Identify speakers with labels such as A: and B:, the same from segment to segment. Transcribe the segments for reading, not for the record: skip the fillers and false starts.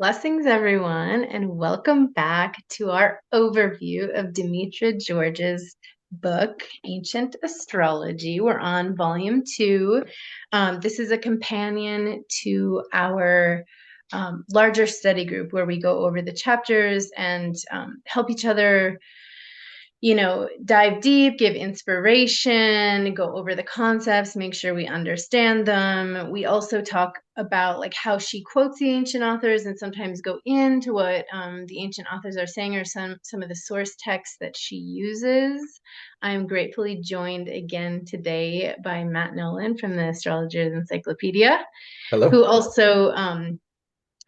A: Blessings, everyone, and welcome back to our overview of Demetra George's book, Ancient Astrology. We're on Vol.2. This is a companion to our larger study group where we go over the chapters and help each other dive deep, give inspiration, go over the concepts, make sure we understand them. We also talk about like how she quotes the ancient authors and sometimes go into what the ancient authors are saying or some of the source texts that she uses. I'm gratefully joined again today by Matt Nolan from the Astrologer's Encyclopedia,
B: Hello.
A: who also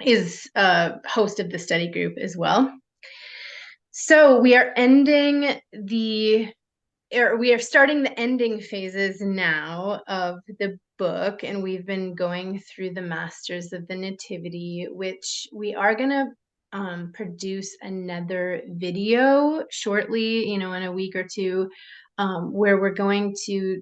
A: is a host of the study group as well. So we are starting the ending phases now of the book, and we've been going through the Masters of the Nativity, which we are going to produce another video shortly, in a week or two, where we're going to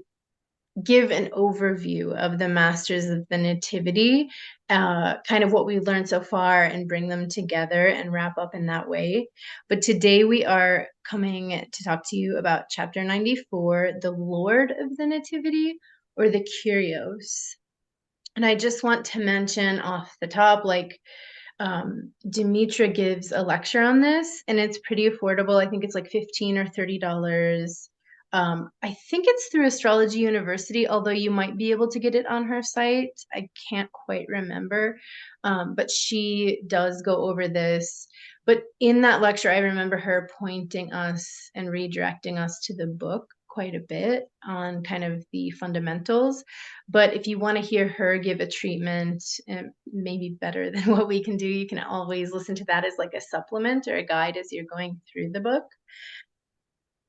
A: give an overview of the Masters of the Nativity, kind of what we learned so far, and bring them together and wrap up in that way. But today we are coming to talk to you about chapter 94, the Lord of the Nativity, or the Kurios. And I just want to mention off the top, Demetra gives a lecture on this, and it's pretty affordable. I think it's like $15 or $30. I think it's through Astrology University, although you might be able to get it on her site. I can't quite remember. But she does go over this. But in that lecture, I remember her pointing us and redirecting us to the book quite a bit on kind of the fundamentals. But if you want to hear her give a treatment, maybe better than what we can do, you can always listen to that as like a supplement or a guide as you're going through the book.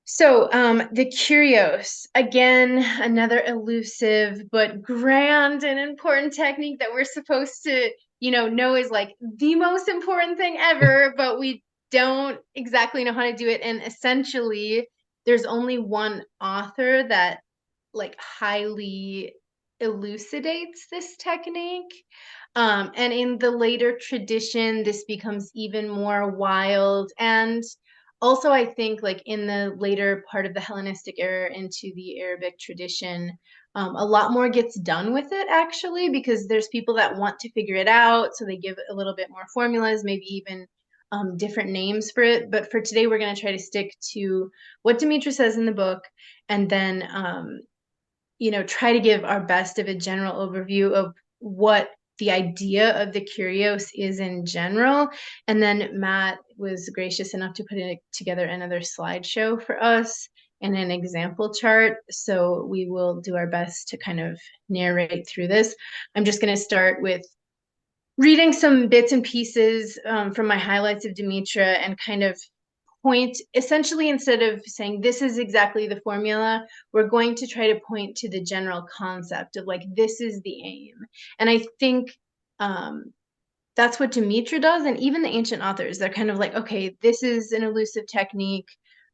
A: So the curios, again, another elusive but grand and important technique that we're supposed to, know is like the most important thing ever, but we don't exactly know how to do it. And essentially, there's only one author that like highly elucidates this technique. And in the later tradition, this becomes even more wild. And also, I think like in the later part of the Hellenistic era into the Arabic tradition, a lot more gets done with it actually, because there's people that want to figure it out. So they give a little bit more formulas, maybe even different names for it. But for today, we're going to try to stick to what Demetra says in the book, and then try to give our best of a general overview of what the idea of the curios is in general. And then Matt was gracious enough to put together another slideshow for us and an example chart. So we will do our best to kind of narrate through this. I'm just going to start with reading some bits and pieces from my highlights of Demetra and kind of point, essentially, instead of saying this is exactly the formula, we're going to try to point to the general concept of like, this is the aim. And I think that's what Demetra does. And even the ancient authors, they're kind of like, okay, this is an elusive technique,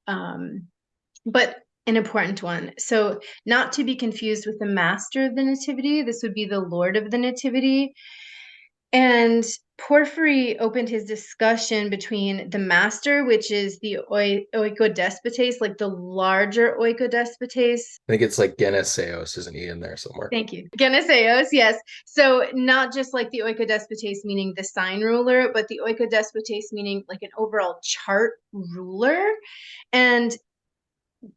A: but an important one. So not to be confused with the master of the nativity, this would be the Lord of the Nativity. And Porphyry opened his discussion between the master, which is the oikodespotes, like the larger oikodespotes.
B: I think it's like Geneseos, isn't he in there somewhere?
A: Thank you. Geneseos, yes. So not just like the oikodespotes meaning the sign ruler, but the oikodespotes meaning like an overall chart ruler. And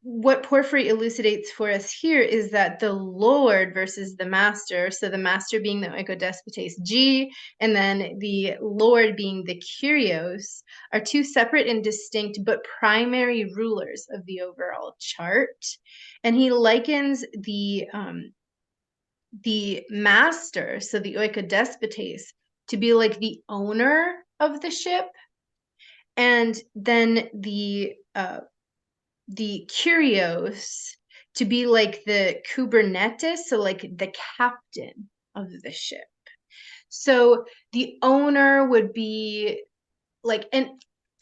A: what Porphyry elucidates for us here is that the Lord versus the master, so the master being the oikodespotes G, and then the Lord being the Kurios, are two separate and distinct but primary rulers of the overall chart. And he likens the master, so the oikodespotes, to be like the owner of the ship, and then the curios to be like the Kubernetes, so like the captain of the ship. So the owner would be like, and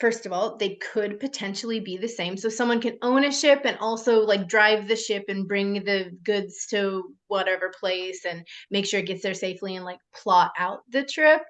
A: first of all, they could potentially be the same. So someone can own a ship and also like drive the ship and bring the goods to whatever place and make sure it gets there safely and like plot out the trip.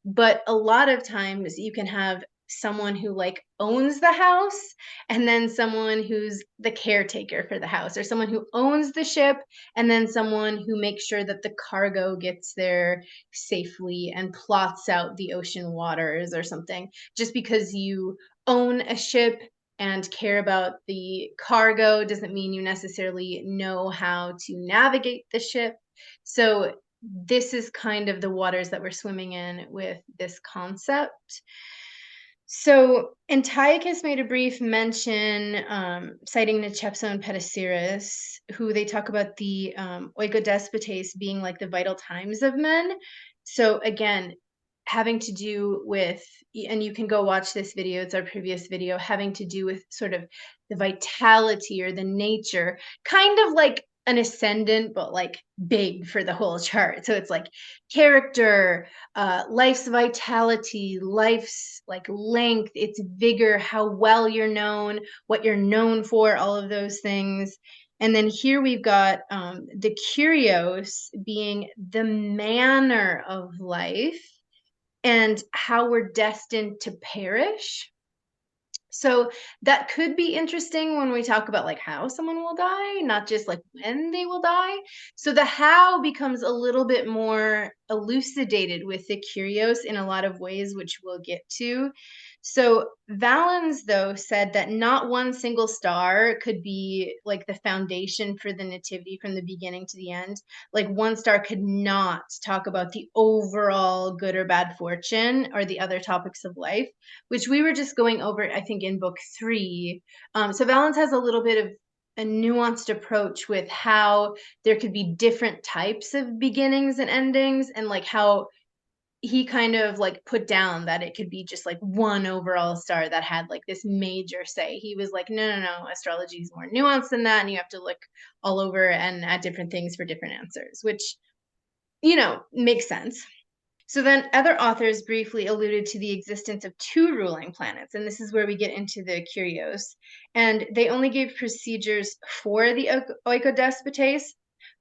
A: But a lot of times you can have someone who like owns the house and then someone who's the caretaker for the house, or someone who owns the ship and then someone who makes sure that the cargo gets there safely and plots out the ocean waters or something. Just because you own a ship and care about the cargo doesn't mean you necessarily know how to navigate the ship. So this is kind of the waters that we're swimming in with this concept. So Antiochus made a brief mention, citing Necepso and Petasiris, who they talk about the oikodespotes being like the vital times of men. So again, having to do with, and you can go watch this video, it's our previous video, having to do with sort of the vitality or the nature, kind of like an ascendant, but like big for the whole chart. So it's like character, life's vitality, life's like length, its vigor, how well you're known, what you're known for, all of those things. And then here we've got the curios being the manner of life and how we're destined to perish. So that could be interesting when we talk about like how someone will die, not just like when they will die. So the how becomes a little bit more elucidated with the curios in a lot of ways, which we'll get to. So Valens, though, said that not one single star could be like the foundation for the nativity from the beginning to the end. Like one star could not talk about the overall good or bad fortune or the other topics of life, which we were just going over, I think, in book 3. So Valens has a little bit of a nuanced approach with how there could be different types of beginnings and endings, and like how he kind of like put down that it could be just like one overall star that had like this major say. He was like, no, astrology is more nuanced than that, and you have to look all over and at different things for different answers, which, makes sense. So then other authors briefly alluded to the existence of 2 ruling planets, and this is where we get into the curios. And they only gave procedures for the oikodespotes,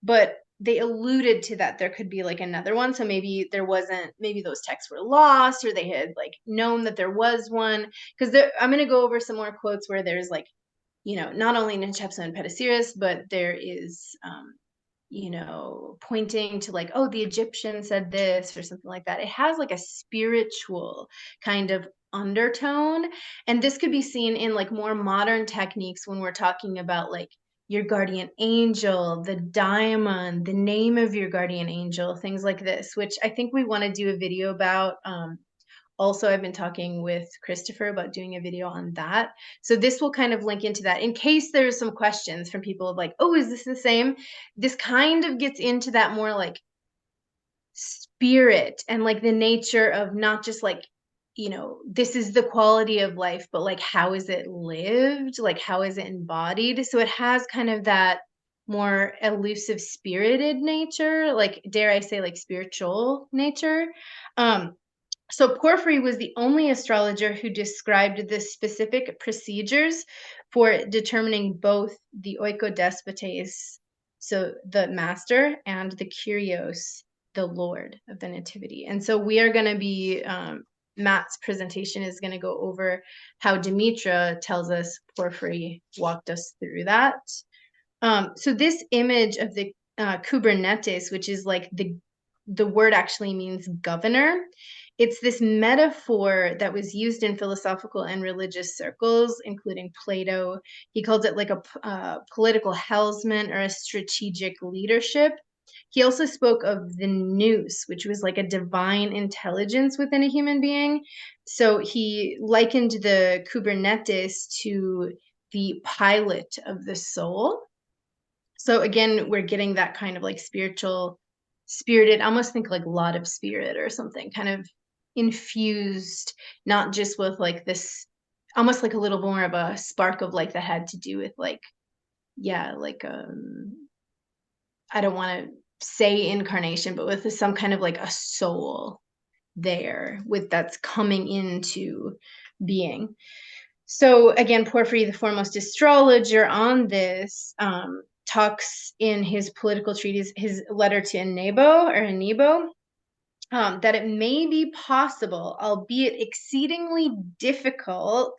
A: but they alluded to that there could be like another one. So maybe there wasn't, maybe those texts were lost, or they had like known that there was one. Because I'm going to go over some more quotes where there's like, not only Necepso and Petasiris, but there is pointing to like, oh, the Egyptian said this or something like that. It has like a spiritual kind of undertone. And this could be seen in like more modern techniques when we're talking about like your guardian angel, the diamond, the name of your guardian angel, things like this, which I think we want to do a video about. Also, I've been talking with Christopher about doing a video on that. So this will kind of link into that in case there's some questions from people of like, oh, is this the same? This kind of gets into that more like spirit and like the nature of not just like, this is the quality of life, but like, how is it lived? Like, how is it embodied? So it has kind of that more elusive spirited nature, like, dare I say, like spiritual nature. So Porphyry was the only astrologer who described the specific procedures for determining both the oikodespotes, so the master, and the curios, the lord of the nativity. And so we are going to be, Matt's presentation is going to go over how Demetra tells us Porphyry walked us through that. So this image of the Kubernetes, which is like the word actually means governor. It's this metaphor that was used in philosophical and religious circles, including Plato. He calls it like a political helmsman or a strategic leadership. He also spoke of the nous, which was like a divine intelligence within a human being. So he likened the Kubernetes to the pilot of the soul. So again, we're getting that kind of like spirited, I almost think like lot of spirit or something, kind of infused, not just with like this, almost like a little more of a spark of like that had to do with like, yeah, like I don't want to say incarnation, but with some kind of like a soul there with that's coming into being. So again, Porphyry, the foremost astrologer on this, talks in his political treatise, his letter to Nebo, that it may be possible, albeit exceedingly difficult,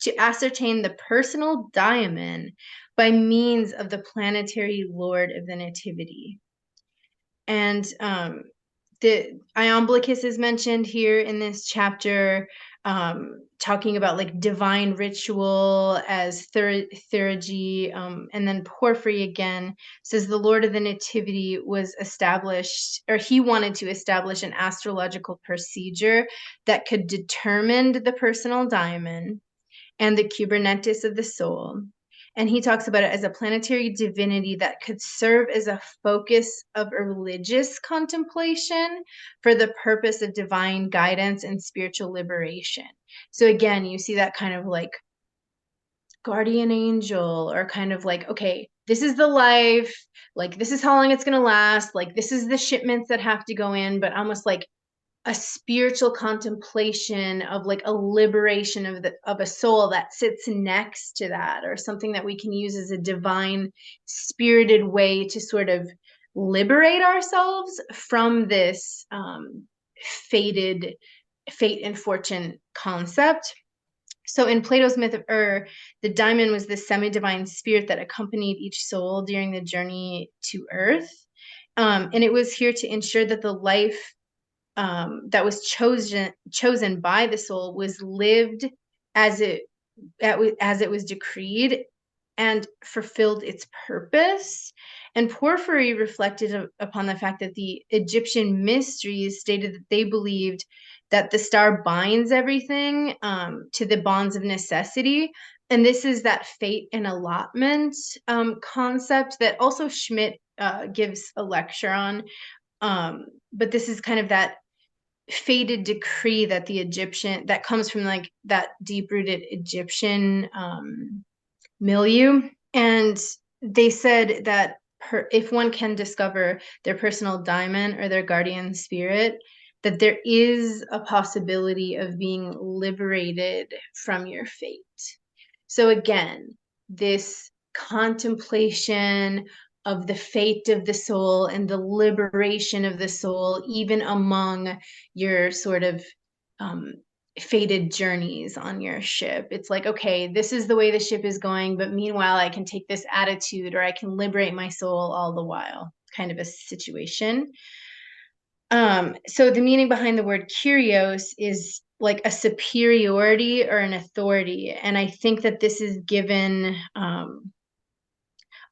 A: to ascertain the personal daemon by means of the planetary lord of the Nativity. And the Iamblichus is mentioned here in this chapter, talking about like divine ritual as theurgy, and then Porphyry again says the Lord of the Nativity was established, or he wanted to establish an astrological procedure that could determine the personal daemon and the kybernetis of the soul. And he talks about it as a planetary divinity that could serve as a focus of a religious contemplation for the purpose of divine guidance and spiritual liberation. So again, you see that kind of like guardian angel, or kind of like, okay, this is the life, like this is how long it's going to last, like this is the shipments that have to go in, but almost like a spiritual contemplation of like a liberation of a soul that sits next to that, or something that we can use as a divine spirited way to sort of liberate ourselves from this fated fate and fortune concept. So in Plato's myth of the daimon was the semi-divine spirit that accompanied each soul during the journey to Earth. And it was here to ensure that the life that was chosen by the soul was lived as it was decreed and fulfilled its purpose. And Porphyry reflected upon the fact that the Egyptian mysteries stated that they believed that the star binds everything to the bonds of necessity. And this is that fate and allotment concept that also Schmidt gives a lecture on. But this is kind of that fated decree that the Egyptian, that comes from like that deep-rooted Egyptian milieu. And they said that if one can discover their personal daimon or their guardian spirit, that there is a possibility of being liberated from your fate. So again, this contemplation of the fate of the soul and the liberation of the soul, even among your sort of fated journeys on your ship. It's like, okay, this is the way the ship is going, but meanwhile, I can take this attitude, or I can liberate my soul all the while, kind of a situation. So the meaning behind the word curios is like a superiority or an authority. And I think that this is given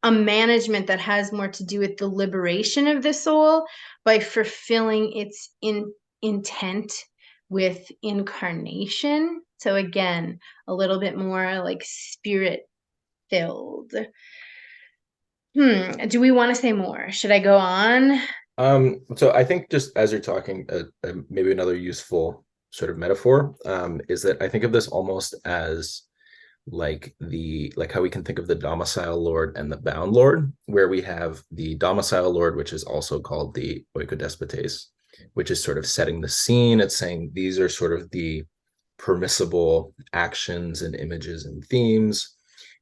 A: a management that has more to do with the liberation of the soul by fulfilling its intent with incarnation. So again, a little bit more like spirit filled. Do we want to say more? Should I go on?
B: So I think just as you're talking, maybe another useful sort of metaphor is that I think of this almost as like how we can think of the domicile lord and the bound lord, where we have the domicile lord, which is also called the oikodespotes, which is sort of setting the scene. It's saying these are sort of the permissible actions and images and themes.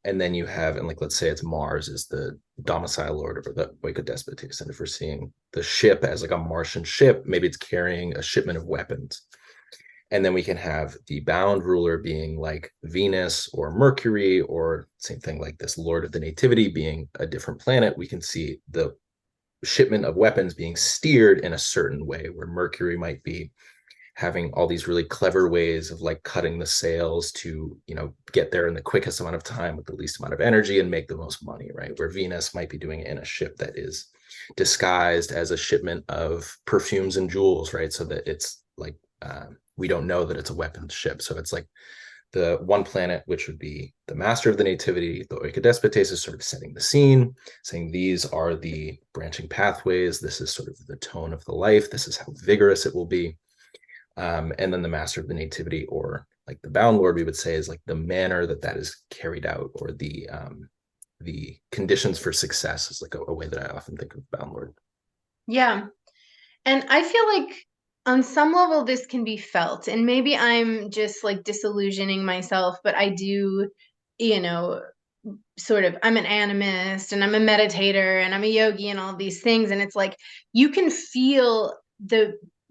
B: And then you have, and like let's say it's Mars is the domicile lord or the oikodespotes. And if we're seeing the ship as like a Martian ship, maybe it's carrying a shipment of weapons. And then we can have the bound ruler being like Venus or Mercury, or same thing like this Lord of the Nativity being a different planet. We can see the shipment of weapons being steered in a certain way, where Mercury might be having all these really clever ways of like cutting the sails to, get there in the quickest amount of time with the least amount of energy and make the most money, right? Where Venus might be doing it in a ship that is disguised as a shipment of perfumes and jewels, right? So that it's like, we don't know that it's a weapons ship. So it's like the one planet, which would be the master of the nativity, the oikodespotes, is sort of setting the scene, saying these are the branching pathways. This is sort of the tone of the life. This is how vigorous it will be. And then the master of the nativity, or like the bound lord, we would say is like the manner that that is carried out, or the conditions for success is like a way that I often think of bound lord.
A: Yeah. And I feel like on some level this can be felt, and maybe I'm just like disillusioning myself, but I do, you know, sort of, I'm an animist and I'm a meditator and I'm a yogi and all these things. And it's like you can feel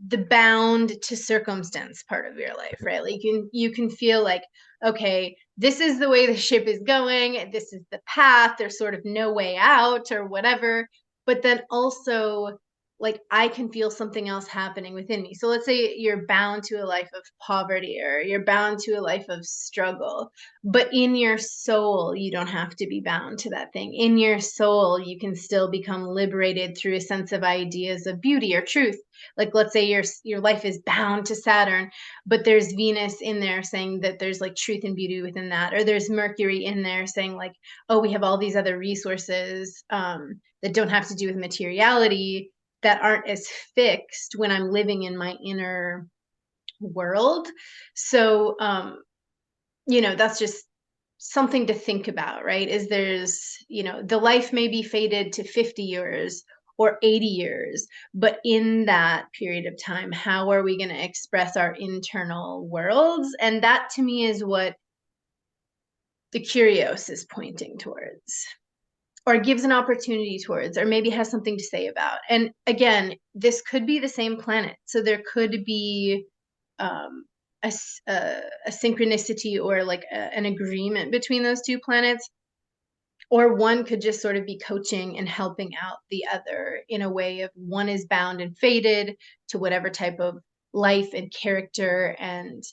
A: the bound to circumstance part of your life, right? Like you can feel like, okay, this is the way the ship is going, this is the path, there's sort of no way out or whatever. But then also, like, I can feel something else happening within me. So let's say you're bound to a life of poverty or you're bound to a life of struggle, but in your soul, you don't have to be bound to that thing. In your soul, you can still become liberated through a sense of ideas of beauty or truth. Like, let's say your life is bound to Saturn, but there's Venus in there saying that there's like truth and beauty within that, or there's Mercury in there saying like, oh, we have all these other resources that don't have to do with materiality, that aren't as fixed when I'm living in my inner world. So that's just something to think about, right? Is there's, the life may be fated to 50 years or 80 years, but in that period of time, how are we going to express our internal worlds? And that to me is what the curios is pointing towards, or gives an opportunity towards, or maybe has something to say about. And again, this could be the same planet. So there could be um, a synchronicity or like an agreement between those two planets, or one could just sort of be coaching and helping out the other in a way of one is bound and fated to whatever type of life and character and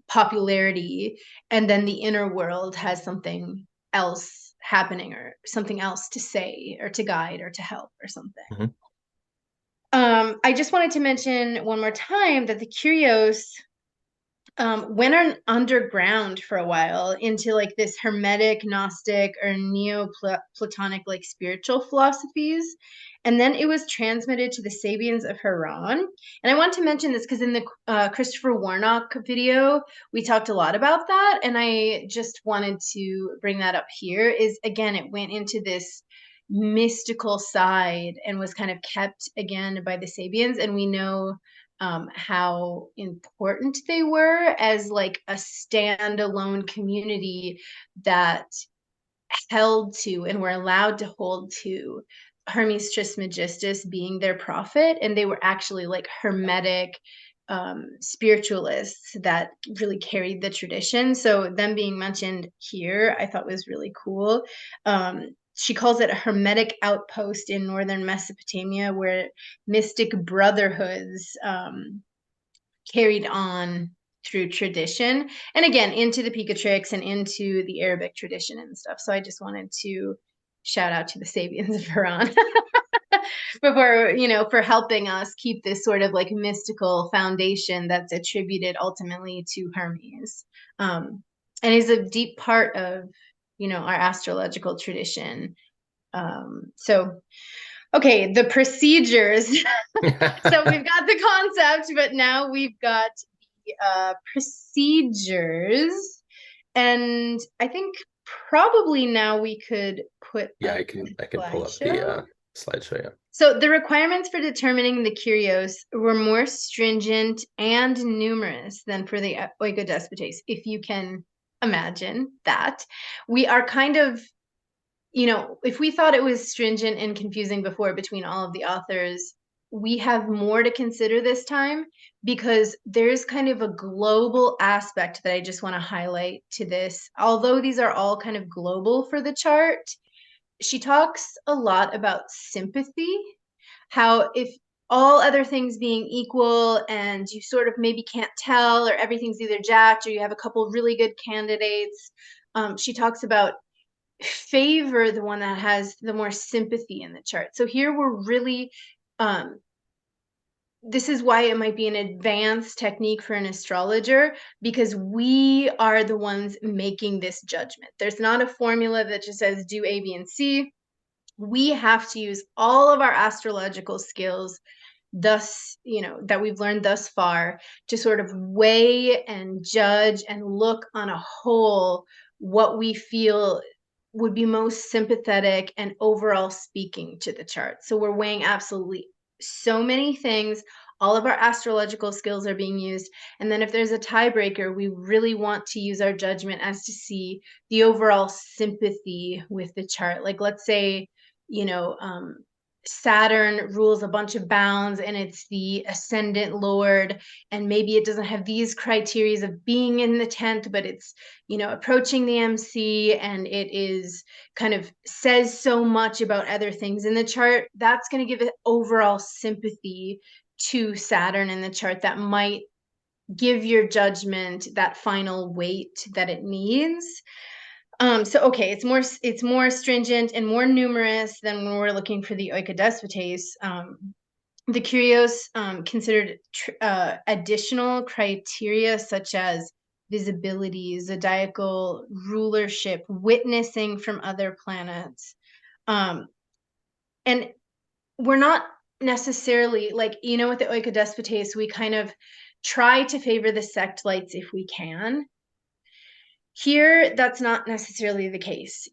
A: popularity, and then the inner world has something else happening or something else to say or to guide or to help or something.
B: Mhm.
A: I just wanted to mention one more time that the Curios went underground for a while into like this Hermetic, Gnostic, or Neoplatonic like spiritual philosophies. And then it was transmitted to the Sabians of Haran. And I want to mention this because in the Christopher Warnock video, we talked a lot about that. And I just wanted to bring that up here is, again, it went into this mystical side and was kind of kept again by the Sabians. And we know how important they were as like a standalone community that held to and were allowed to hold to Hermes Trismegistus being their prophet. And they were actually like Hermetic spiritualists that really carried the tradition. So them being mentioned here, I thought was really cool. She calls it a Hermetic outpost in northern Mesopotamia where mystic brotherhoods carried on through tradition, and again into the Picatrix and into the Arabic tradition and stuff. So I just wanted to shout out to the Sabians of Haran before, for helping us keep this sort of like mystical foundation that's attributed ultimately to Hermes, and is a deep part of our astrological tradition. So okay, the procedures. So we've got the concept, but now we've got the procedures. And I think probably now we could put
B: Yeah,
A: up
B: I can
A: the
B: pull up
A: slideshow.
B: the slideshow. Yeah.
A: So the requirements for determining the curios were more stringent and numerous than for the oikodespotes, if you can imagine that. We are kind of, if we thought it was stringent and confusing before between all of the authors, we have more to consider this time because there's kind of a global aspect that I just want to highlight to this. Although these are all kind of global for the chart, she talks a lot about sympathy, how if all other things being equal and you sort of maybe can't tell or everything's either jacked or you have a couple really good candidates, she talks about favor the one that has the more sympathy in the chart. So here we're really, this is why it might be an advanced technique for an astrologer, because we are the ones making this judgment. There's not a formula that just says do A, B, and C. We have to use all of our astrological skills thus, that we've learned thus far to sort of weigh and judge and look on a whole what we feel would be most sympathetic and overall speaking to the chart. So we're weighing absolutely so many things. All of our astrological skills are being used. And then if there's a tiebreaker, we really want to use our judgment as to see the overall sympathy with the chart. Like let's say, you know, Saturn rules a bunch of bounds and it's the ascendant lord, and maybe it doesn't have these criteria of being in the 10th, but it's, approaching the MC, and it is kind of says so much about other things in the chart. That's going to give it overall sympathy to Saturn in the chart that might give your judgment that final weight that it needs. So okay, it's more stringent and more numerous than when we're looking for the oikodespotes. The curios considered additional criteria such as visibility, zodiacal rulership, witnessing from other planets, and we're not necessarily like, with the oikodespotes, we kind of try to favor the sect lights if we can. Here, that's not necessarily the case.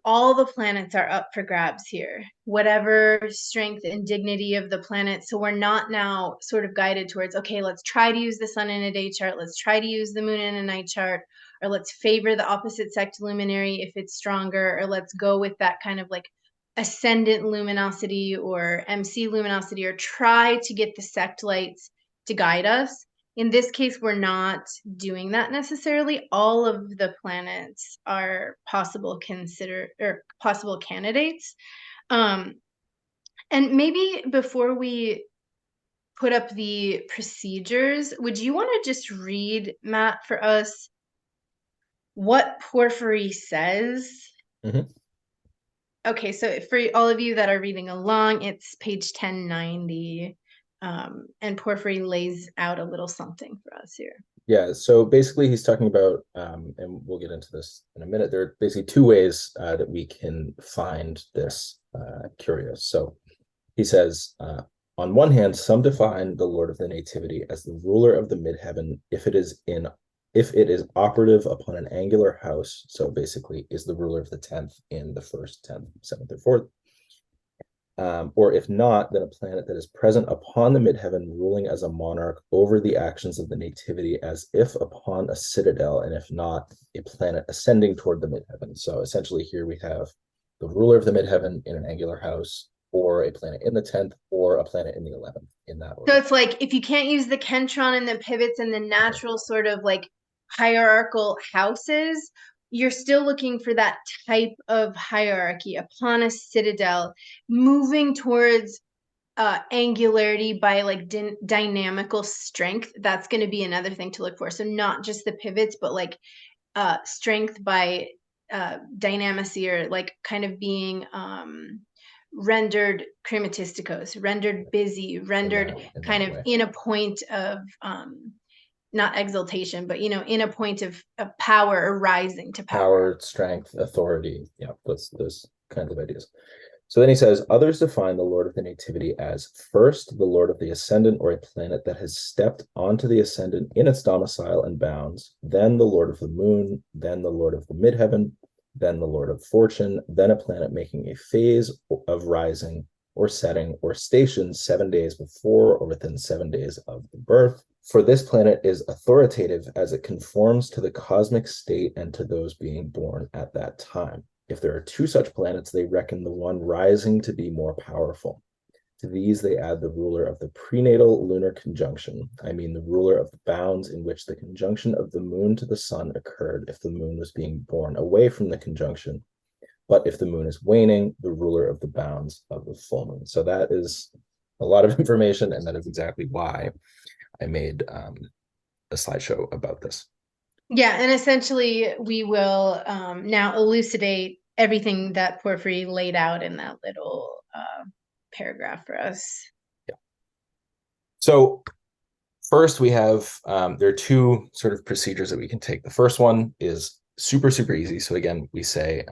A: All the planets are up for grabs here, whatever strength and dignity of the planet. So we're not now sort of guided towards, okay, let's try to use the sun in a day chart, let's try to use the moon in a night chart, or let's favor the opposite sect luminary if it's stronger, or let's go with that kind of like ascendant luminosity or MC luminosity, or try to get the sect lights to guide us. In this case, we're not doing that necessarily. All of the planets are possible candidates. And maybe before we put up the procedures, would you want to just read, Matt, for us what Porphyry says?
B: Mm-hmm.
A: Okay, so for all of you that are reading along, it's page 1090. And Porphyry lays out a little something for us here.
B: Yeah, so basically he's talking about, and we'll get into this in a minute, there are basically two ways that we can find this curios. So he says, on one hand, some define the Lord of the Nativity as the ruler of the midheaven if it is operative upon an angular house, so basically is the ruler of the 10th in the first, 10th, 7th, or 4th. Or if not, then a planet that is present upon the midheaven, ruling as a monarch over the actions of the nativity, as if upon a citadel, and if not, a planet ascending toward the midheaven. So essentially here we have the ruler of the midheaven in an angular house, or a planet in the 10th, or a planet in the 11th, in that order.
A: So it's like, if you can't use the kentron and the pivots and the natural sort of like hierarchical houses, you're still looking for that type of hierarchy upon a citadel, moving towards angularity by like dynamical strength. That's going to be another thing to look for. So not just the pivots, but like strength by dynamacy, or like kind of being rendered crematisticos, rendered busy, rendered kind of in a point of not exaltation, but in a point of power, or rising to power,
B: strength, authority. Yeah, those kinds of ideas. So then he says, others define the Lord of the Nativity as first, the Lord of the Ascendant, or a planet that has stepped onto the Ascendant in its domicile and bounds, then the Lord of the Moon, then the Lord of the Midheaven, then the Lord of Fortune, then a planet making a phase of rising or setting or station 7 days before or within 7 days of the birth. For this planet is authoritative as it conforms to the cosmic state and to those being born at that time. If there are two such planets, they reckon the one rising to be more powerful. To these, they add the ruler of the prenatal lunar conjunction, I mean the ruler of the bounds in which the conjunction of the moon to the sun occurred if the moon was being born away from the conjunction, but if the moon is waning, the ruler of the bounds of the full moon. So that is a lot of information, and that is exactly why I made a slideshow about this.
A: Yeah, and essentially we will now elucidate everything that Porphyry laid out in that little paragraph for us.
B: Yeah. So first we have, there are two sort of procedures that we can take. The first one is super, super easy. So again, we say,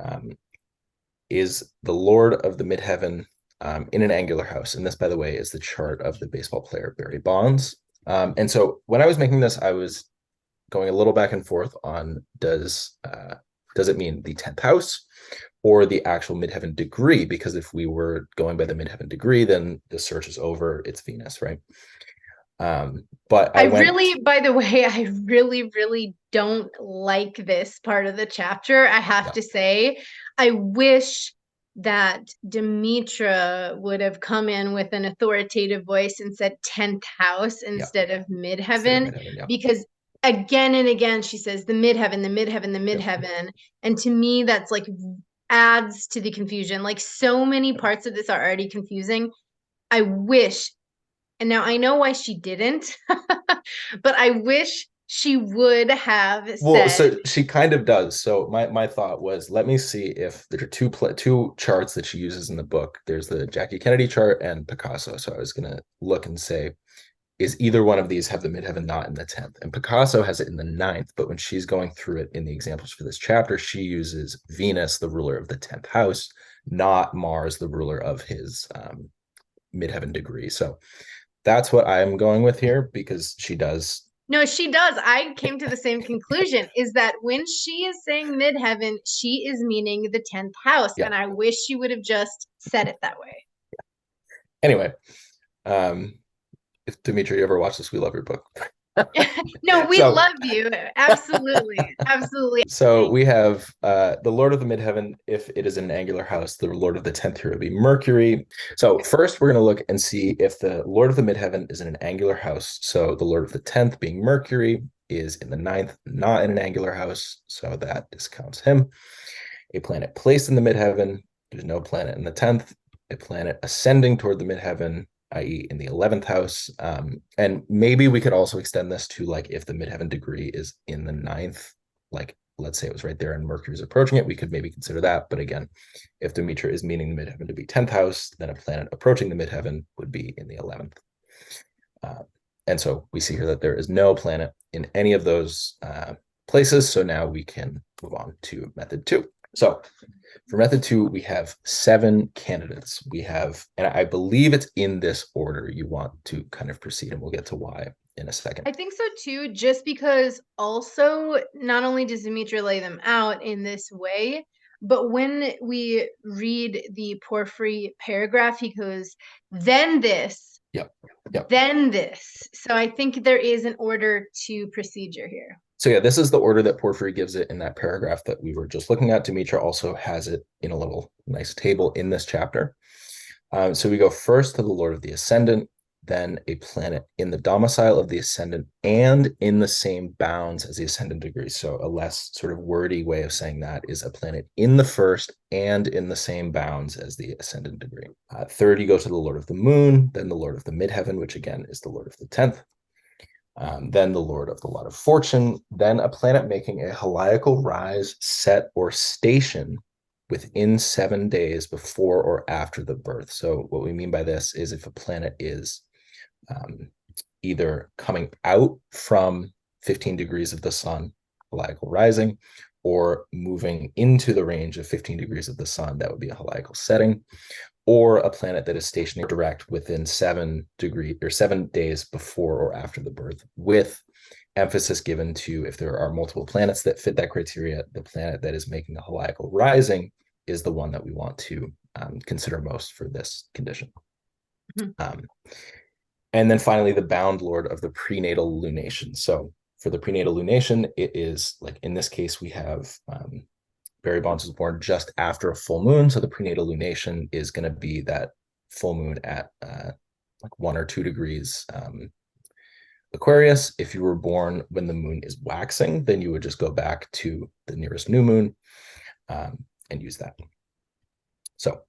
B: is the Lord of the Midheaven in an angular house? And this, by the way, is the chart of the baseball player Barry Bonds. And so when I was making this, I was going a little back and forth on does it mean the 10th house or the actual midheaven degree? Because if we were going by the midheaven degree, then the search is over. It's Venus, right? But I
A: really, by the way, I really, really don't like this part of the chapter. I have to say, I wish that Demetra would have come in with an authoritative voice and said 10th house
B: Yeah.
A: instead of
B: Instead of
A: midheaven,
B: midheaven. Yeah.
A: because again and again she says the midheaven, the midheaven, the
B: Yep.
A: midheaven. And to me, that's like adds to the confusion. Like so many parts of this are already confusing. I wish, and now I know why she didn't, but I wish she would have
B: Well,
A: said,
B: so she kind of does. So my thought was, let me see if there are two charts that she uses in the book. There's the Jackie Kennedy chart and Picasso. So I was gonna look and say, is either one of these have the midheaven not in the 10th? And Picasso has it in the ninth, but when she's going through it in the examples for this chapter, she uses Venus, the ruler of the 10th house, not Mars, the ruler of his midheaven degree. So that's what I'm going with here, because she does.
A: no, she does. I came to the same conclusion, is that when she is saying midheaven, she is meaning the 10th house.
B: Yeah.
A: And I wish she would have just said it that way.
B: Anyway, um, if Demetra, you ever watch this, we love your book.
A: No, we
B: so
A: love you. Absolutely. Absolutely.
B: So we have the Lord of the Midheaven. If it is in an angular house, the Lord of the 10th here would be Mercury. So first, we're going to look and see if the Lord of the Midheaven is in an angular house. So the Lord of the 10th, being Mercury, is in the ninth, not in an angular house. So that discounts him. A planet placed in the midheaven, there's no planet in the 10th. A planet ascending toward the midheaven, i.e., in the 11th house. And maybe we could also extend this to like if the midheaven degree is in the ninth, like let's say it was right there and Mercury's approaching it, we could maybe consider that. But again, if Demetra is meaning the midheaven to be 10th house, then a planet approaching the midheaven would be in the 11th. And so we see here that there is no planet in any of those places. So now we can move on to method 2. So for method 2, we have 7 candidates. We have, and I believe it's in this order you want to kind of proceed, and we'll get to why in a second.
A: I think so too, just because also not only does Demetra lay them out in this way, but when we read the Porphyry paragraph, he goes, then this,
B: Yep. Yep.
A: then this. So I think there is an order to procedure here.
B: So yeah, this is the order that Porphyry gives it in that paragraph that we were just looking at. Demetra also has it in a little nice table in this chapter. So we go first to the Lord of the Ascendant, then a planet in the domicile of the Ascendant and in the same bounds as the Ascendant degree. So a less sort of wordy way of saying that is a planet in the first and in the same bounds as the Ascendant degree. Third, you go to the Lord of the Moon, then the Lord of the Midheaven, which again is the Lord of the 10th. Then the Lord of the Lot of Fortune, then a planet making a heliacal rise, set, or station within 7 days before or after the birth. So what we mean by this is if a planet is either coming out from 15 degrees of the sun, heliacal rising, or moving into the range of 15 degrees of the sun, that would be a heliacal setting, or a planet that is stationary direct within 7 days before or after the birth, with emphasis given to if there are multiple planets that fit that criteria, the planet that is making a heliacal rising is the one that we want to consider most for this condition. Mm-hmm. And then finally, the bound lord of the prenatal lunation. So for the prenatal lunation, it is like in this case, we have Barry Bonds was born just after a full moon. So the prenatal lunation is going to be that full moon at like 1 or 2 degrees Aquarius. If you were born when the moon is waxing, then you would just go back to the nearest new moon and use that. So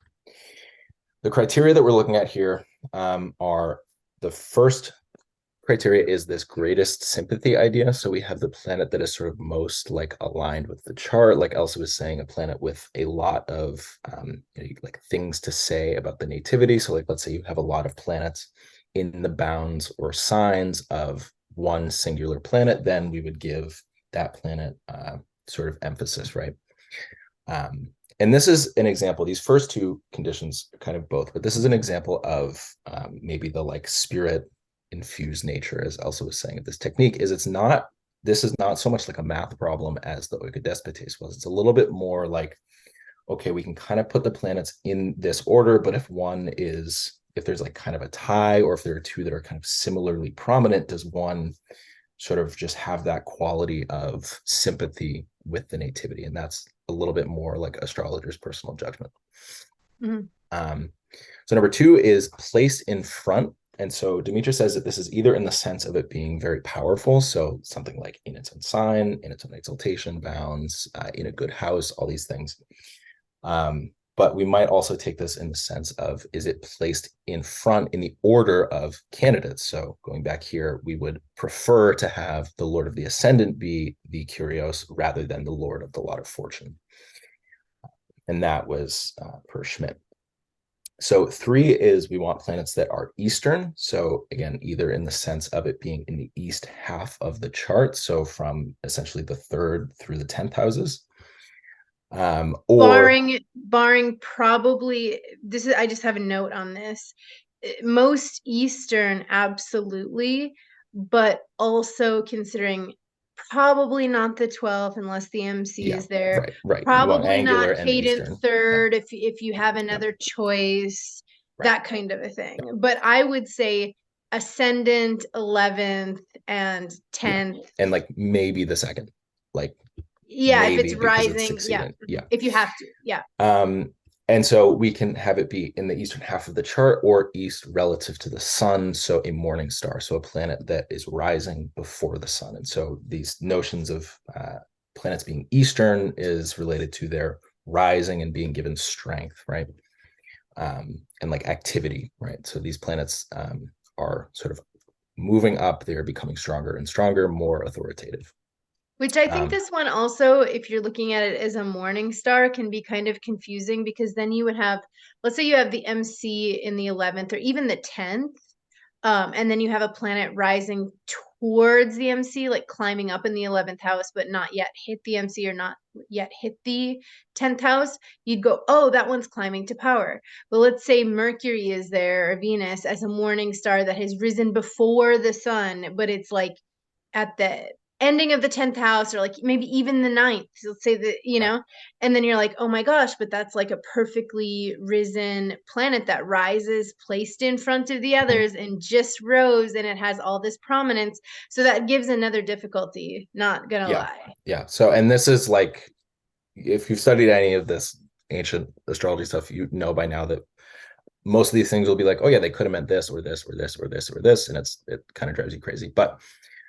B: the criteria that we're looking at here are the first criteria is this greatest sympathy idea. So we have the planet that is sort of most like aligned with the chart, like Elsa was saying, a planet with a lot of like things to say about the nativity. So like, let's say you have a lot of planets in the bounds or signs of one singular planet, then we would give that planet sort of emphasis, right? And this is an example. These first 2 conditions are kind of both, but this is an example of maybe the like spirit infused nature, as Elsa was saying, of this technique. This is not so much like a math problem as the oikodespotes was. It's a little bit more like, okay, we can kind of put the planets in this order, but if there's like kind of a tie, or if there are 2 that are kind of similarly prominent, does one sort of just have that quality of sympathy with the nativity? And that's a little bit more like astrologer's personal judgment.
A: Mhm.
B: Um, so number two is placed in front. And so Demetra says that this is either in the sense of it being very powerful, so something like in its own sign, in its own exaltation, bounds, in a good house, all these things. But we might also take this in the sense of, is it placed in front in the order of candidates? So going back here, we would prefer to have the Lord of the Ascendant be the Kurios rather than the Lord of the Lot of Fortune. And that was per Schmidt. So three is we want planets that are Eastern. So again, either in the sense of it being in the east half of the chart, so from essentially the third through the 10th houses. Or
A: Barring probably this is I just have a note on this. Most Eastern, absolutely, but also considering probably not the 12th unless the MC
B: yeah,
A: is there.
B: right. We want
A: Probably
B: angular
A: not
B: and
A: cadent
B: Eastern. Yeah,
A: third if you have
B: yeah,
A: another choice,
B: right.
A: that kind of a
B: Yeah,
A: thing. But I would say ascendant 11th and
B: yeah.
A: 10th.
B: And like maybe the second, like
A: Yeah, if it's
B: maybe because it's
A: rising, yeah,
B: succeeding. Yeah.
A: if you have to. Yeah.
B: Um, and so we can have it be in the eastern half of the chart or east relative to the sun. So a morning star, so a planet that is rising before the sun. And so these notions of planets being eastern is related to their rising and being given strength, right? And like activity, right? So these planets are sort of moving up, they're becoming stronger and stronger, more authoritative.
A: Which I think
B: Um,
A: this one also, if you're looking at it as a morning star, can be kind of confusing because then you would have, let's say you have the MC in the 11th or even the 10th, and then you have a planet rising towards the MC, like climbing up in the 11th house, but not yet hit the MC or not yet hit the 10th house. You'd go, oh, that one's climbing to power. But let's say Mercury is there or Venus as a morning star that has risen before the sun, but it's like at the ending of the 10th house or like maybe even the ninth. So let's say that,
B: right.
A: and then you're like, oh my gosh, but that's like a perfectly risen planet that rises placed in front of the
B: Mhm.
A: others and just rose and it has all this prominence. So that gives another difficulty, not gonna
B: Yeah,
A: lie.
B: yeah. So, and this is like, if you've studied any of this ancient astrology stuff, you know by now that most of these things will be like, oh yeah, they could have meant this or this or this or this or this, and it kind of drives you crazy. But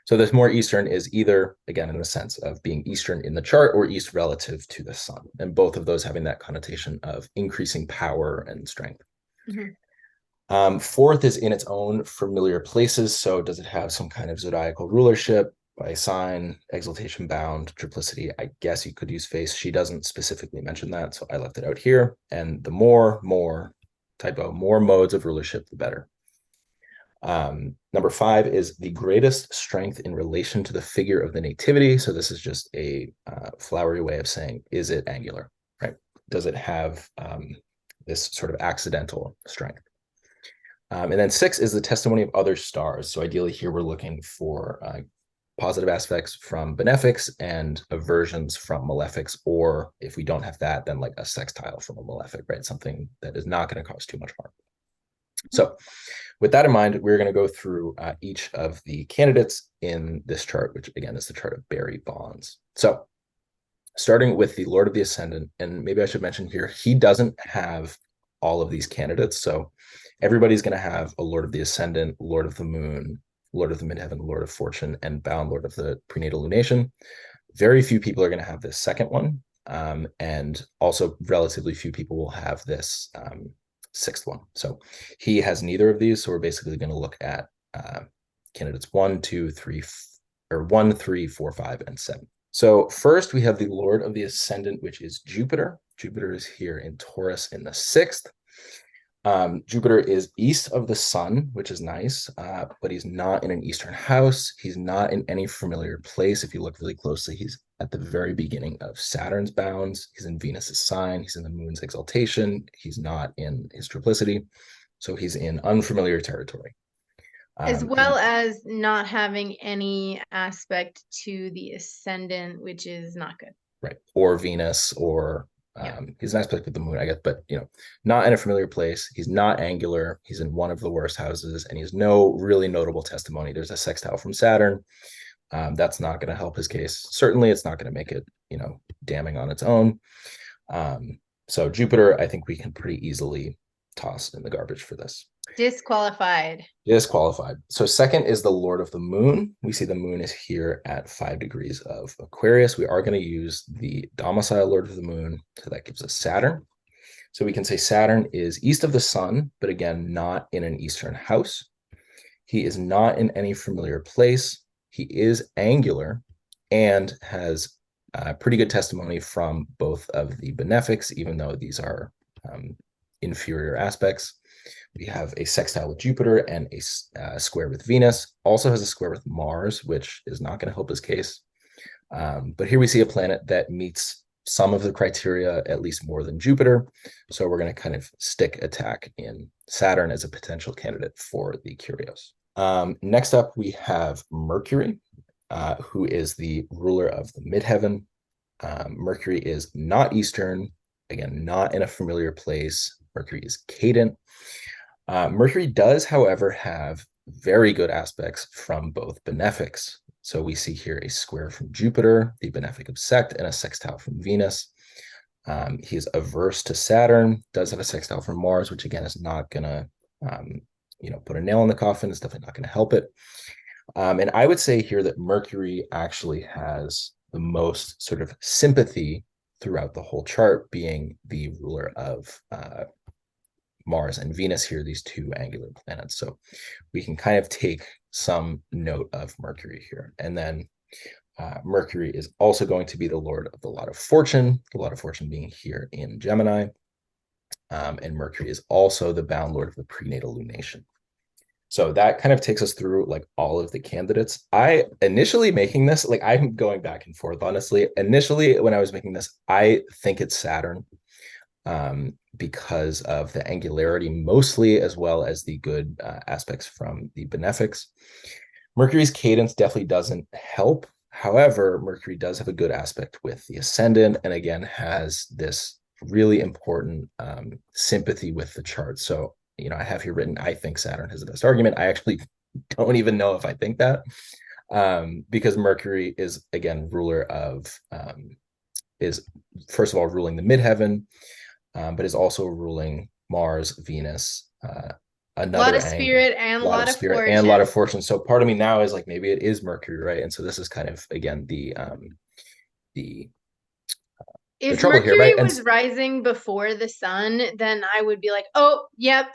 B: so this more Eastern is either, again, in the sense of being Eastern in the chart or East relative to the sun, and both of those having that connotation of increasing power and strength.
A: Mhm.
B: Fourth is in its own familiar places. So does it have some kind of zodiacal rulership by sign, exaltation bound, triplicity? I guess you could use face. She doesn't specifically mention that, so I left it out here. And the more typo, more modes of rulership, the better. Number five is the greatest strength in relation to the figure of the nativity. So this is just a flowery way of saying, is it angular, right? Does it have this sort of accidental strength? And then six is the testimony of other stars. So ideally here we're looking for positive aspects from benefics and aversions from malefics, or if we don't have that, then like a sextile from a malefic, right? Something that is not going to cause too much harm. So with that in mind, we're going to go through each of the candidates in this chart, which again is the chart of Barry Bonds. So starting with the Lord of the Ascendant, and maybe I should mention here, he doesn't have all of these candidates. So everybody's going to have a Lord of the Ascendant, Lord of the Moon, Lord of the Midheaven, Lord of Fortune, and Bound Lord of the Prenatal Lunation. Very few people are going to have this second one. And also relatively few people will have this sixth one. So he has neither of these. So we're basically going to look at candidates one, two, three, or 1, 3, 4, 5, and 7. So first we have the Lord of the Ascendant, which is Jupiter. Jupiter is here in Taurus in the sixth. Jupiter is east of the sun, which is nice, but he's not in an eastern house. He's not in any familiar place. If you look really closely, he's at the very beginning of Saturn's bounds. He's in Venus's sign. He's in the moon's exaltation. He's not in his triplicity. So he's in unfamiliar territory.
A: As well
B: He
A: as not having any aspect to the ascendant, which is not good.
B: right, or Venus, or
A: Yeah.
B: he's an aspect with the moon, I guess, but not in a familiar place. He's not angular. He's in one of the worst houses, and he has no really notable testimony. There's a sextile from Saturn. That's not going to help his case. Certainly, it's not going to make it, damning on its own. So Jupiter, I think we can pretty easily toss in the garbage for this.
A: Disqualified.
B: Disqualified. So second is the Lord of the Moon. We see the moon is here at 5 degrees of Aquarius. We are going to use the domicile Lord of the Moon. So that gives us Saturn. So we can say Saturn is east of the sun, but again, not in an eastern house. He is not in any familiar place. He is angular and has pretty good testimony from both of the benefics, even though these are inferior aspects. We have a sextile with Jupiter and a square with Venus. Also has a square with Mars, which is not going to help his case. But here we see a planet that meets some of the criteria, at least more than Jupiter. So we're going to kind of stick attack in Saturn as a potential candidate for the curios. Next up, we have Mercury, who is the ruler of the midheaven. Mercury is not Eastern, again, not in a familiar place. Mercury is cadent. Mercury does, however, have very good aspects from both benefics. So we see here a square from Jupiter, the benefic of sect, and a sextile from Venus. He is averse to Saturn, does have a sextile from Mars, which again is not going to, put a nail in the coffin. It's definitely not going to help it. And I would say here that Mercury actually has the most sort of sympathy throughout the whole chart, being the ruler of Mars and Venus here, these two angular planets. So we can kind of take some note of Mercury here. And then Mercury is also going to be the lord of the lot of fortune, the lot of fortune being here in Gemini. And Mercury is also the bound lord of the prenatal lunation. So that kind of takes us through like all of the candidates. I initially making this, like I'm going back and forth, honestly. Initially, when I was making this, I think it's Saturn because of the angularity mostly, as well as the good aspects from the benefics. Mercury's cadence definitely doesn't help. However, Mercury does have a good aspect with the ascendant, and again, has this really important sympathy with the chart. So, I have here written, I think Saturn has the best argument. I actually don't even know if I think that, because Mercury is, again, ruler of, is first of all ruling the midheaven, but is also ruling Mars, Venus,
A: A lot
B: another
A: of
B: angle,
A: spirit and
B: a
A: a
B: lot
A: lot
B: of
A: of
B: spirit and a lot of
A: fortune.
B: fortune. So part of me now is like maybe it is Mercury, right? And so this is kind of again the the
A: If
B: trouble here, right?
A: Mercury
B: And
A: was rising before the sun, then I would be like, oh, yep,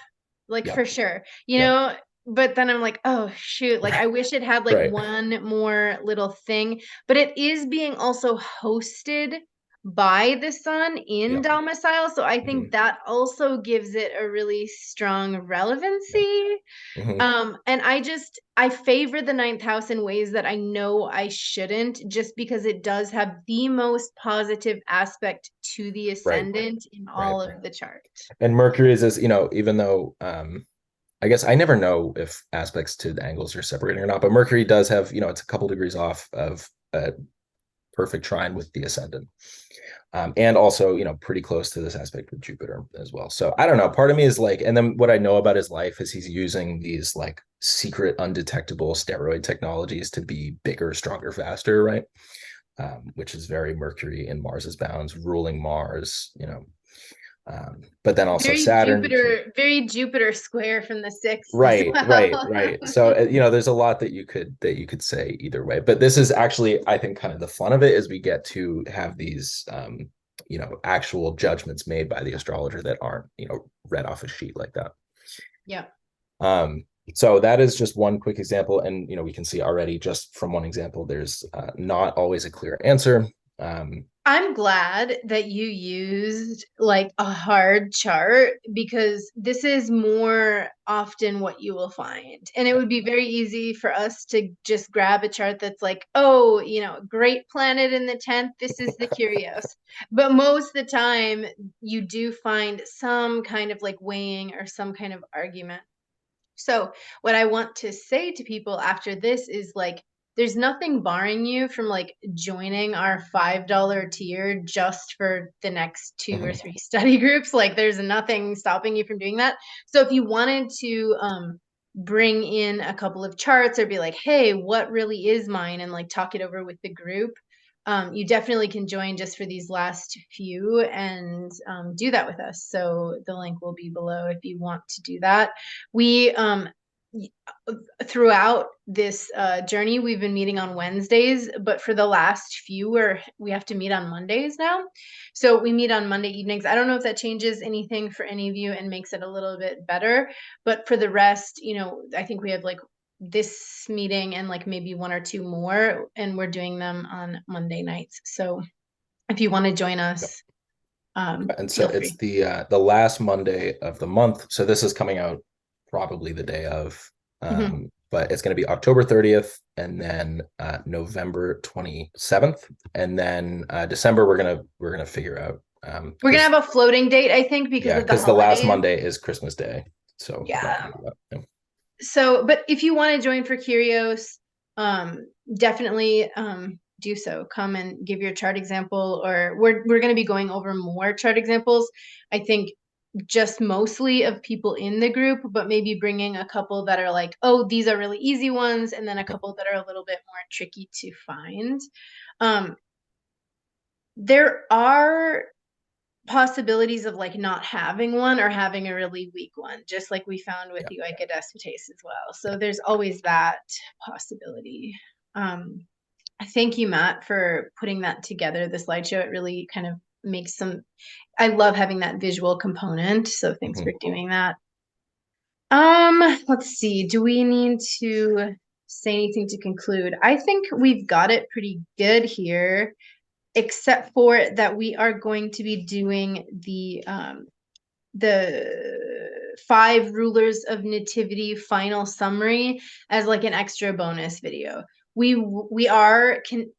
A: like
B: yep,
A: for sure,
B: yep,
A: but then I'm like, oh, shoot, like I wish it had like
B: right,
A: one more little thing, but it is being also hosted by the sun in
B: yep,
A: domicile. So I think
B: mm-hmm,
A: that also gives it a really strong
B: yep,
A: relevancy.
B: mm-hmm,
A: And I favor the ninth house in ways that I know I shouldn't, just because it does have the most positive aspect to the
B: right,
A: ascendant in
B: right.
A: all of the chart.
B: And Mercury is, even though I guess I never know if aspects to the angles are separating or not, but Mercury does have, it's a couple degrees off of a perfect trine with the ascendant. And also, pretty close to this aspect with Jupiter as well. So I don't know. Part of me is like, and then what I know about his life is he's using these like secret, undetectable steroid technologies to be bigger, stronger, faster, right? Which is very Mercury in Mars's bounds, ruling Mars, but then also Saturn.
A: Very Jupiter square from the sixth as
B: Right, right,
A: well.
B: right. So there's a lot that you could say either way. But this is actually, I think, kind of the fun of it is we get to have these actual judgments made by the astrologer that aren't, read off a sheet like that.
A: Yeah.
B: Um, so that is just one quick example, and we can see already just from one example, there's not always a clear answer.
A: I'm glad that you used like a hard chart, because this is more often what you will find. And it
B: Yeah.
A: would be very easy for us to just grab a chart that's like, oh, great planet in the 10th, this is the Curios. But most of the time, you do find some kind of like weighing or some kind of argument. So, what I want to say to people after this is like, there's nothing barring you from like joining our $5 tier just for the next two or
B: Mhm.
A: three study groups. Like, there's nothing stopping you from doing that. So, if you wanted to bring in a couple of charts or be like, hey, what really is mine, and like talk it over with the group, you definitely can join just for these last few and do that with us. So the link will be below if you want to do that. We throughout this journey, we've been meeting on Wednesdays, but for the last few, we have to meet on Mondays now. So we meet on Monday evenings. I don't know if that changes anything for any of you and makes it a little bit better, but for the rest, I think we have like this meeting and like maybe one or two more, and we're doing them on Monday nights. So if you want to join us,
B: And so
A: feel
B: it's
A: free.
B: the last Monday of the month. So this is coming out probably the day of,
A: Mhm.
B: but it's going to be October 30th and then November 27th, and then December we're gonna figure out
A: We're gonna
B: because
A: have a floating date, I think, because
B: yeah,
A: of the
B: because the last
A: holidays.
B: Monday is Christmas Day, so we're not
A: Yeah.
B: gonna do that. Yeah.
A: So, but if you want to join for Kurios, um, definitely do so. Come and give your chart example, or we're going to be going over more chart examples. I think just mostly of people in the group, but maybe bringing a couple that are like, oh, these are really easy ones, and then a couple that are a little bit more tricky to find. Um, there are possibilities of like not having one or having a really weak one, just like we found with
B: Yeah.
A: the oikodesmotase as well. So there's always that possibility. Thank you, Matt, for putting that together, the slideshow. It really kind of makes I love having that visual component. So thanks
B: Mhm.
A: for doing that. Let's see. Do we need to say anything to conclude? I think we've got it pretty good here, except for that we are going to be doing the 5 rulers of nativity final summary as like an extra bonus video. We are can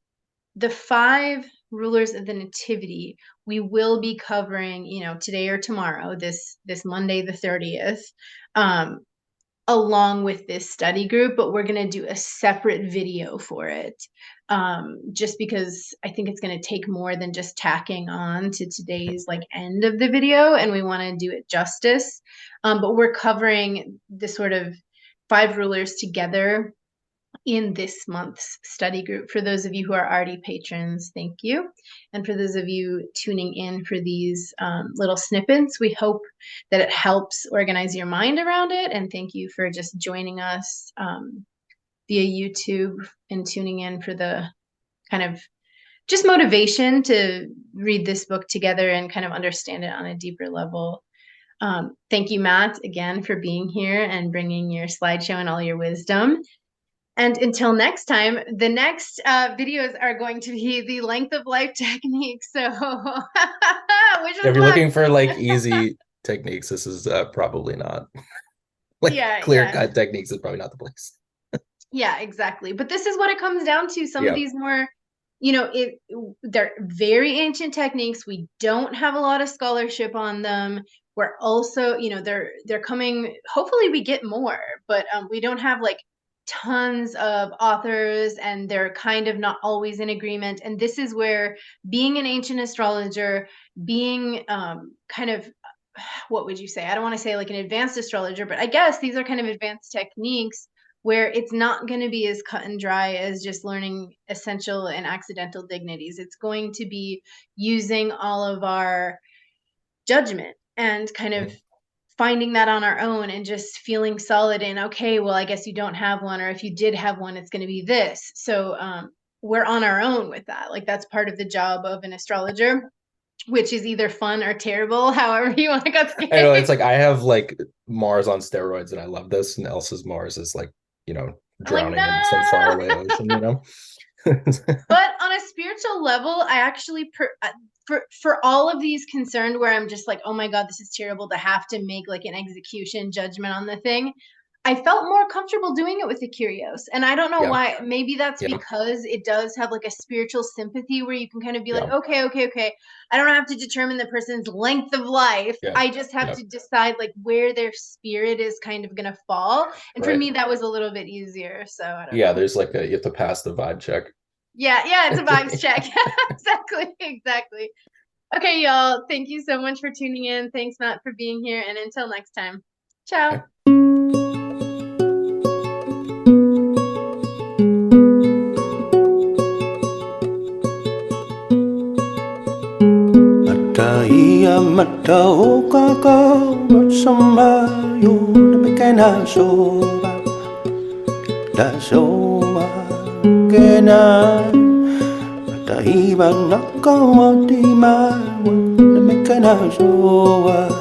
A: the 5 rulers of the nativity we will be covering, today or tomorrow, this Monday the 30th, along with this study group, but we're going to do a separate video for it, just because I think it's going to take more than just tacking on to today's like end of the video, and we want to do it justice. But we're covering the sort of 5 rulers together in this month's study group. For those of you who are already patrons, thank you. And for those of you tuning in for these little snippets, we hope that it helps organize your mind around it. And thank you for just joining us via YouTube and tuning in for the kind of just motivation to read this book together and kind of understand it on a deeper level. Thank you, Matt, again, for being here and bringing your slideshow and all your wisdom. And until next time, the next videos are going to be the length of life technique. So wish
B: If
A: us
B: you're
A: luck.
B: looking for like easy techniques, this is probably not like
A: Yeah,
B: clear
A: yeah.
B: cut techniques is probably not the place.
A: Yeah, exactly. But this is what it comes down to. Some of
B: Yeah.
A: these more, they're very ancient techniques. We don't have a lot of scholarship on them. We're also, they're coming. Hopefully, we get more, but we don't have like tons of authors, and they're kind of not always in agreement. And this is where being an ancient astrologer, being kind of, what would you say? I don't want to say like an advanced astrologer, but I guess these are kind of advanced techniques where it's not going to be as cut and dry as just learning essential and accidental dignities. It's going to be using all of our judgment and kind of
B: Mhm.
A: finding that on our own and just feeling solid in, okay, well, I guess you don't have one, or if you did have one, it's going to be this. So we're on our own with that. Like that's part of the job of an astrologer, which is either fun or terrible, however you want to cut the
B: I know it's
A: cake.
B: like I have like Mars on steroids and I love this, and Elsa's Mars is like,
A: I'm like,
B: drowning in some
A: no.
B: faraway ocean.
A: But on a spiritual level, I actually for all of these concerned where I'm just like, oh my God, this is terrible to have to make like an execution judgment on the thing. I felt more comfortable doing it with the Curios. And I don't know
B: Yeah,
A: why. Maybe that's
B: yeah,
A: because it does have like a spiritual sympathy where you can kind of be like,
B: yeah,
A: okay, okay, okay. I don't have to determine the person's length of life.
B: yeah,
A: I just have
B: yeah.
A: to decide like where their spirit is kind of going to fall. And for
B: Right.
A: me, that was a little bit easier. So I don't
B: Yeah,
A: know.
B: there's like you have to pass the vibe check.
A: Yeah, yeah, it's a vibes check. Exactly, exactly. Okay, y'all. Thank you so much for tuning in. Thanks, Matt, for being here. And until next time, ciao.
C: Taia matau kako bersama yo kena soba da soba kena tahi bang nakau di ma kena soba